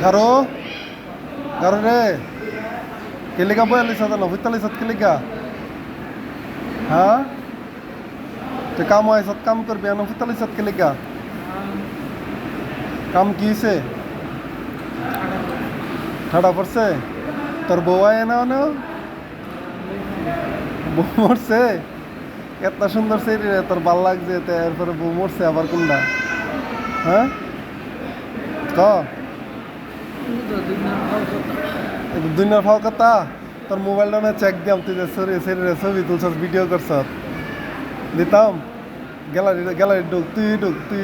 গারো গারো রে কেলিকা বয়াল্লিশ হাজার না 45 কেলিকা হ্যাঁ তুই কাম হয় কাম করবি 45 কেলিকা কাম কি হয়েছে ঠাডা পড়ছে তোর বউ আয় না না বউ মরছে এত সুন্দর সেরি রে তোর ভাল লাগছে এরপরে বউ মরছে আবার কোনটা হ্যাঁ ক দুনিয়ার ফাও কথা তোর মোবাইলটা না চেক দিয়াম তুই যে শরীরে ছবি তুলছস ভিডিও করছ দিতাম গ্যালারি ঢুক তুই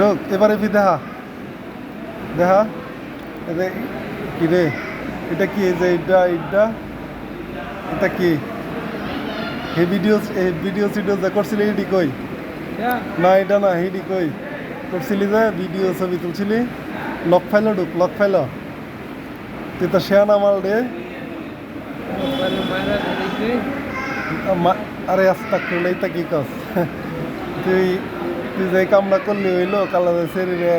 ঢুক এবারে ফি দেখা দেখা এতে কি রে এটা কি এই যে এটা কি এই ভিডিও সিডিও যা করছিলি এডি কই না এটা না হেডি কই করছিলি যে ভিডিও ছবি তুলছিলি লক ফাইল তুই তো শেয়ানা মাল রে আরে আস্তা করলেই তা কি কস তুই যে কামটা করলি হইলো কালা শরীরে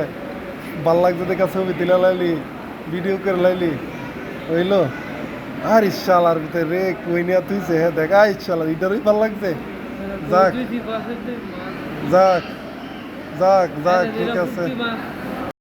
ভাল লাগছে দেখা ছবি তুলে লাইলি ভিডিও করে লাইলি হইলো আর ইশালার ভিতরে রে কই নিয়া তুই যে হ্যাঁ দেখা ইশালার এটারই ভাল লাগছে যাক যাক যাক যাক ঠিক আছে